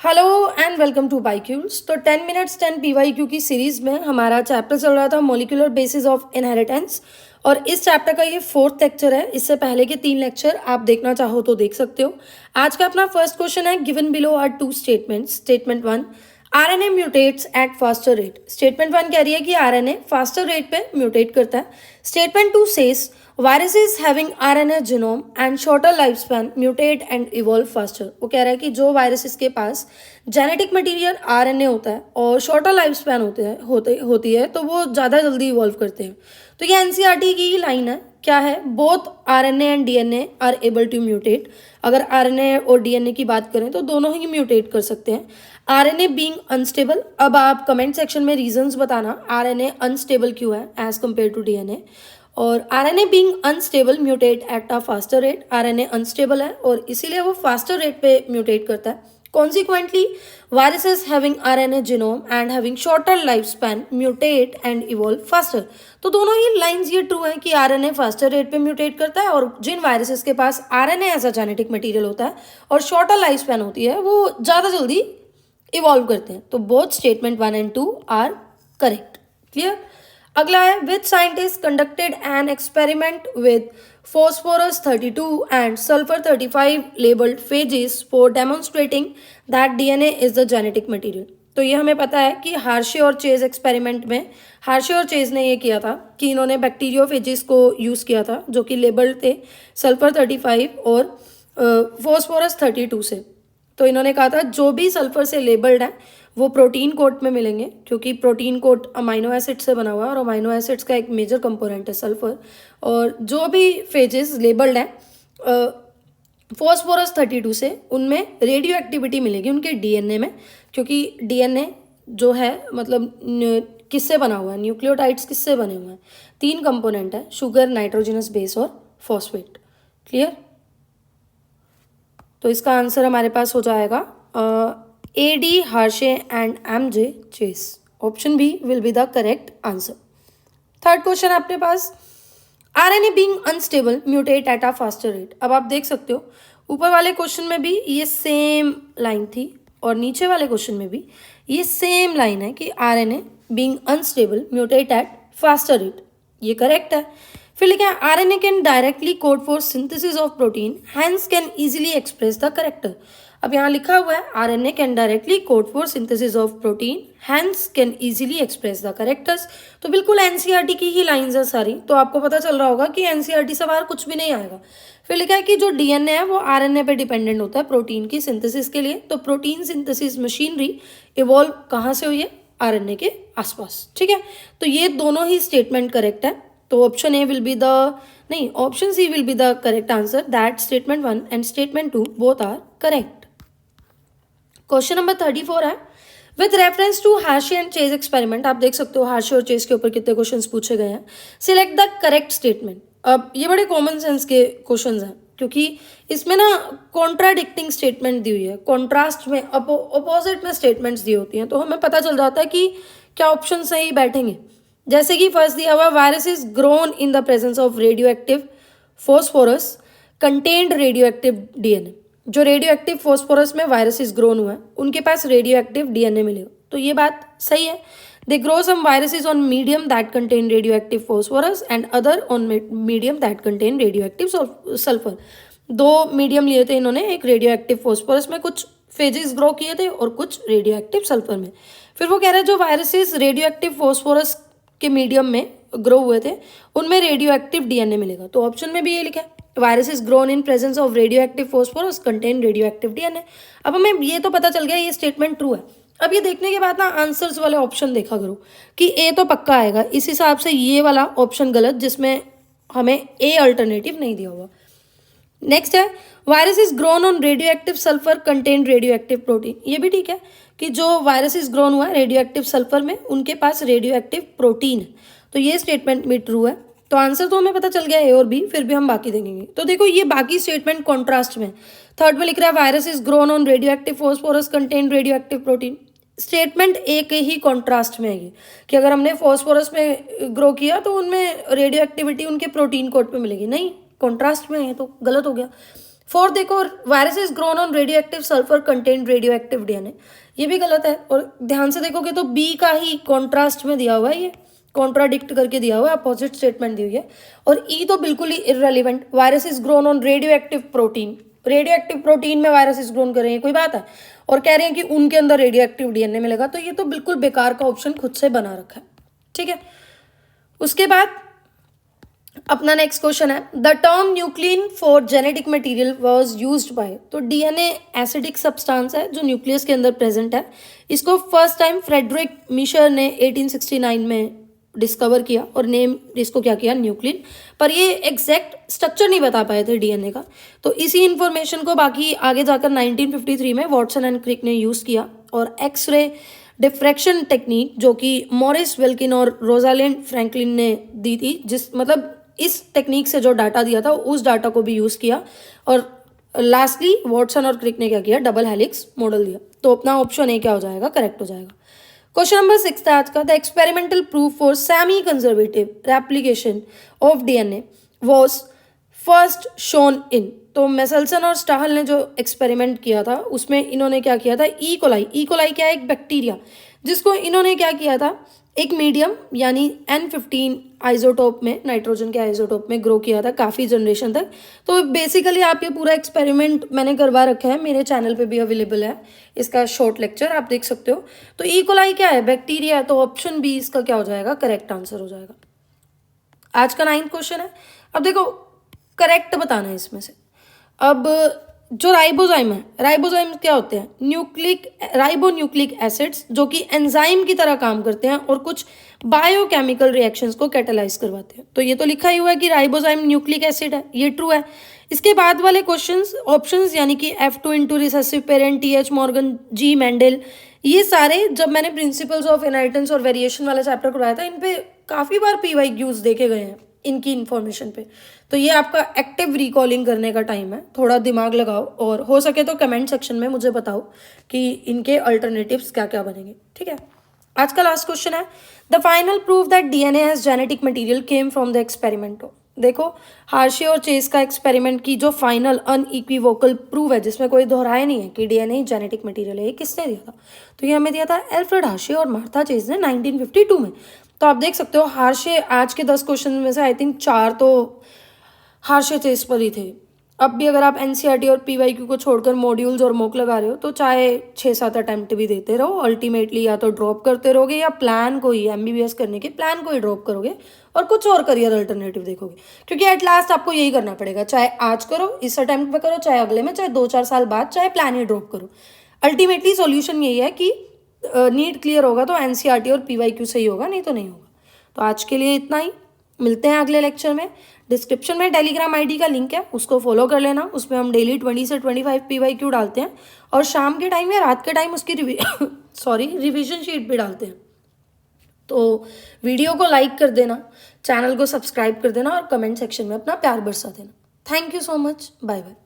Hello and welcome to बाईक्यूल्स। तो 10 minutes 10 PYQ की सीरीज में हमारा चैप्टर चल रहा था मॉलिक्यूलर बेसिस ऑफ इनहेरिटेंस और इस चैप्टर का ये फोर्थ लेक्चर है। इससे पहले के 3 लेक्चर आप देखना चाहो तो देख सकते हो। आज का अपना फर्स्ट क्वेश्चन है, given below are two statements. Statement 1, RNA mutates at faster rate. Statement 1 कह रही है कि आरएनए फास्टर रेट पे म्यूटेट करता है। Statement 2 says viruses having RNA genome and shorter lifespan mutate and evolve faster। वो कह रहा है कि जो वायरसेस के पास जेनेटिक मटेरियल आरएनए होता है और शॉर्टर लाइफ स्पैन होती है तो वो ज़्यादा जल्दी इवॉल्व करते हैं। तो ये एनसीईआरटी की ही लाइन है। क्या है? Both RNA and DNA are able to mutate. अगर आरएनए और डीएनए की बात करें तो दोनों ही म्यूटेट कर सकते हैं। आरएनए बीइंग अनस्टेबल, अब आप कमेंट सेक्शन में रीजंस बताना आरएनए अनस्टेबल क्यों है एज कम्पेयर टू डीएनए। और RNA being unstable mutate at a faster rate. RNA unstable है और इसीलिए वो फास्टर रेट पे म्यूटेट करता है। Consequently viruses having RNA genome and having shorter life span mutate and evolve faster. तो दोनों ही लाइंस ये ट्रू है कि आरएनए फास्टर रेट पे म्यूटेट करता है और जिन वायरसेस के पास RNA as a genetic material होता है और शॉर्टर लाइफ स्पैन होती है वो ज़्यादा जल्दी इवॉल्व करते हैं। तो both statement 1 and 2 are correct. Clear? अगला है, which scientist conducted an experiment with phosphorus 32 and sulfur 35 labeled phages for demonstrating that DNA is the genetic material। तो ये हमें पता है कि हार्शे और चेज एक्सपेरिमेंट में हार्शे और चेज ने ये किया था कि इन्होंने बैक्टीरियोफेजेस को यूज़ किया था जो कि लेबल्ड थे सल्फर 35 और फॉस्फोरस 32 से। तो इन्होंने कहा था जो भी सल्फर से लेबल्ड है वो प्रोटीन कोट में मिलेंगे, क्योंकि प्रोटीन कोट अमाइनो एसिड से बना हुआ है और अमाइनो एसिड्स का एक मेजर कंपोनेंट है सल्फर। और जो भी फेजेस लेबल्ड हैं फॉस्फोरस 32 से उनमें रेडियो एक्टिविटी मिलेगी उनके डीएनए में, क्योंकि डीएनए जो है मतलब किससे बना हुआ है, न्यूक्लियोटाइड्स किससे बने हुए हैं, 3 कंपोनेंट है, शुगर, नाइट्रोजनस बेस और फॉस्फेट। क्लियर? तो इसका आंसर हमारे पास हो जाएगा A D Hershey and M J Chase. Option B will be the correct answer. Third question आपके पास, RNA being unstable mutate at a faster rate. अब आप देख सकते हो ऊपर वाले क्वेश्चन में भी ये सेम लाइन थी और नीचे वाले क्वेश्चन में भी ये सेम लाइन है कि RNA being unstable mutate at faster rate. ये करेक्ट है। फिर लिखा है RNA can directly code for synthesis of protein hence can easily express the character. अब यहाँ लिखा हुआ है RNA can directly code for synthesis of protein hence can easily express the characters. तो बिल्कुल एनसीईआरटी की ही लाइंस है सारी, तो आपको पता चल रहा होगा कि एनसीईआरटी से बाहर कुछ भी नहीं आएगा। फिर लिखा है कि जो डीएनए है वो आरएनए पे डिपेंडेंट होता है प्रोटीन की सिंथेसिस के लिए। तो प्रोटीन सिंथेसिस मशीनरी इवॉल्व कहाँ से हुई है? आरएनए के आसपास। ठीक है, तो ये दोनों ही स्टेटमेंट करेक्ट है। तो option A will be the नहीं option C will be the correct answer, that statement 1 and statement 2 both are correct. Question number 34 है, with reference to Hershey and Chase experiment. आप देख सकते हो हार्शे और chase के ऊपर कितने क्वेश्चंस पूछे गए हैं। Select the correct statement. अब ये बड़े कॉमन सेंस के क्वेश्चंस हैं क्योंकि इसमें ना कॉन्ट्राडिक्टिंग स्टेटमेंट दी हुई है, कॉन्ट्रास्ट में अपोजिट में स्टेटमेंट्स दी होती हैं, तो हमें पता चल जाता है कि क्या ऑप्शन सही बैठेंगे। जैसे कि फर्स्ट दिया हुआ, virus is grown in the presence of radio active phosphorus contained radio active DNA. जो रेडियो एक्टिव फॉस्फोरस में वायरसेस ग्रोन हुआ है उनके पास रेडियो एक्टिव डीएनए मिलेगा, तो ये बात सही है। They grow some viruses on medium that contain radioactive phosphorus and other on medium that contain radioactive sulphur. 2 medium लिए थे इन्होंने, एक रेडियो एक्टिव फॉस्फोरस में कुछ फेजेस ग्रो किए थे और कुछ रेडियो एक्टिव सल्फर में। फिर वो कह रहे हैं जो वायरसेस रेडियो एक्टिव फॉस्फोरस के मीडियम में ग्रो हुए थे उनमें रेडियो एक्टिव डीएनए मिलेगा। तो ऑप्शन में भी ये लिखा है, viruses grown in presence of radio active phosphorus contain radio active DNA. अब हमें ये तो पता चल गया ये स्टेटमेंट ट्रू है। अब ये देखने के बाद ना आंसर्स वाले ऑप्शन देखा करो कि ए तो पक्का आएगा, इस हिसाब से ये वाला ऑप्शन गलत जिसमें हमें ए अल्टरनेटिव नहीं दिया हुआ। नेक्स्ट है, virus is grown on radio active sulphur contain radio active protein. ये भी ठीक है कि जो वायरस इज ग्रोन हुआ है रेडियो एक्टिव सल्फर में उनके पास रेडियो एक्टिव प्रोटीन है, तो ये स्टेटमेंट भी ट्रू है। तो आंसर तो हमें पता चल गया ए और बी, फिर भी हम बाकी देखेंगे। तो देखो ये बाकी स्टेटमेंट कॉन्ट्रास्ट में, थर्ड में लिख रहा है virus is grown on radio active phosphorus contain radio active protein. Statement A के ही कॉन्ट्रास्ट में है कि अगर हमने फॉस्फोरस में ग्रो किया तो उनमें रेडियो एक्टिविटी उनके प्रोटीन कोड पे मिलेगी, नहीं कॉन्ट्रास्ट में है तो गलत हो गया। फोर्थ देखो, virus is grown on radio active sulphur content radio active DNA, ये भी गलत है। और ध्यान से देखोगे तो बी का ही कॉन्ट्रास्ट में दिया हुआ है, ये कॉन्ट्राडिक्ट करके दिया हुआ है, अपोजिट स्टेटमेंट दी हुई है। और ई तो बिल्कुल ही irrelevant, virus is grown on radio active protein, radio active protein में वायरस इज ग्रोन कर रहे हैं, कोई बात है। और कह रहे हैं कि उनके अंदर रेडियो एक्टिव डीएनए मिलेगा, तो ये तो बिल्कुल बेकार का ऑप्शन खुद से बना रखा है, ठीक है। उसके बाद अपना नेक्स्ट क्वेश्चन है, the term nucleon for genetic material was used by, तो डीएनए एसिडिक सब्सटेंस है जो न्यूक्लियस के अंदर प्रेजेंट है। इसको फर्स्ट टाइम फ्रेडरिक मिशर ने 1869 में डिस्कवर किया और नेम इसको क्या किया, न्यूक्लियन। पर ये एग्जैक्ट स्ट्रक्चर नहीं बता पाए थे डीएनए का, तो इसी इंफॉर्मेशन को बाकी आगे जाकर 1953 में वॉटसन एंड क्रिक ने यूज़ किया। और एक्सरे डिफ्रैक्शन टेक्निक जो कि मॉरिस विल्किन और रोजालिंड फ्रैंकलिन ने दी थी, जिस मतलब इस टेक्निक से जो डाटा दिया था उस डाटा को भी यूज़ किया। और लास्टली वॉटसन और क्रिक ने क्या किया, डबल हेलिक्स मॉडल दिया। तो अपना ऑप्शन ए क्या हो जाएगा, करेक्ट हो जाएगा। क्वेश्चन नंबर 6 था आज का, the experimental proof for semi conservative replication of DNA was first shown in, तो मेसेल्सन और स्टाहल ने जो एक्सपेरिमेंट किया था उसमें इन्होंने क्या किया था, ई कोलाई क्या है, एक बैक्टीरिया, जिसको इन्होंने क्या किया था, एक मीडियम यानी N15 आइसोटोप में, नाइट्रोजन के आइसोटोप में ग्रो किया था काफ़ी जनरेशन तक। तो बेसिकली आप ये पूरा एक्सपेरिमेंट मैंने करवा रखा है, मेरे चैनल पे भी अवेलेबल है इसका शॉर्ट लेक्चर, आप देख सकते हो। तो ई कोलाई क्या है, बैक्टीरिया है, तो ऑप्शन बी इसका क्या हो जाएगा, करेक्ट आंसर हो जाएगा। आज का 9th क्वेश्चन है, अब देखो करेक्ट बताना है इसमें से। अब जो राइबोजाइम है, राइबोजाइम क्या होते हैं, राइबोन्यूक्लिक एसिड्स जो कि एंजाइम की तरह काम करते हैं और कुछ बायोकेमिकल रिएक्शंस को कैटेलाइज करवाते हैं। तो ये तो लिखा ही हुआ है कि राइबोजाइम न्यूक्लिक एसिड है, ये ट्रू है। इसके बाद वाले क्वेश्चंस ऑप्शंस यानी कि F2 into recessive parent, TH Morgan, G Mendel, ये सारे जब मैंने प्रिंसिपल्स ऑफ इनहेरिटेंस और वेरिएशन वाला चैप्टर करवाया था, इन पे काफ़ी बार PYQs देखे गए हैं इनकी इन्फॉर्मेशन पे। तो ये आपका एक्टिव रिकॉलिंग करने का टाइम है, थोड़ा दिमाग लगाओ और हो सके तो कमेंट सेक्शन में मुझे बताओ कि इनके अल्टरनेटिव्स क्या क्या बनेंगे, ठीक है। आज का लास्ट क्वेश्चन है, the final proof that DNA has genetic material came from the experiment. देखो हार्शे और चेस का एक्सपेरिमेंट की जो फाइनल अनइक्विवोकल प्रूफ है, जिसमें कोई दोहराया नहीं है कि डीएनए जेनेटिक मटेरियल है, ये किसने दिया था, तो ये हमें दिया था एल्फ्रेड हार्शे और मार्था चेस ने 1952 में। तो आप देख सकते हो हार्शे आज के 10 क्वेश्चन में से आई थिंक 4 तो हार्शे चेस पर ही थे। अब भी अगर आप एनसीईआरटी और पीवाईक्यू को छोड़कर मॉड्यूल्स और मॉक लगा रहे हो तो चाहे 6-7 अटेम्प्ट भी देते रहो, अल्टीमेटली या तो ड्रॉप करते रहोगे या प्लान को ही, एमबीबीएस करने के प्लान को ही ड्रॉप करोगे और कुछ और करियर अल्टरनेटिव देखोगे, क्योंकि एट लास्ट आपको यही करना पड़ेगा, चाहे आज करो इस अटेम्प्ट में करो, चाहे अगले में, चाहे 2-4 साल बाद, चाहे प्लान ही ड्रॉप करो। अल्टीमेटली सोल्यूशन यही है कि नीट क्लियर होगा तो एनसीईआरटी और पीवाईक्यू से ही होगा, नहीं तो नहीं होगा। तो आज के लिए इतना ही, मिलते हैं अगले लेक्चर में। डिस्क्रिप्शन में टेलीग्राम आईडी का लिंक है, उसको फॉलो कर लेना, उसमें हम डेली 20 से 25 PYQ डालते हैं और शाम के टाइम या रात के टाइम उसकी रिवीजन शीट भी डालते हैं। तो वीडियो को लाइक कर देना, चैनल को सब्सक्राइब कर देना और कमेंट सेक्शन में अपना प्यार बरसा देना। Thank you so much, bye bye.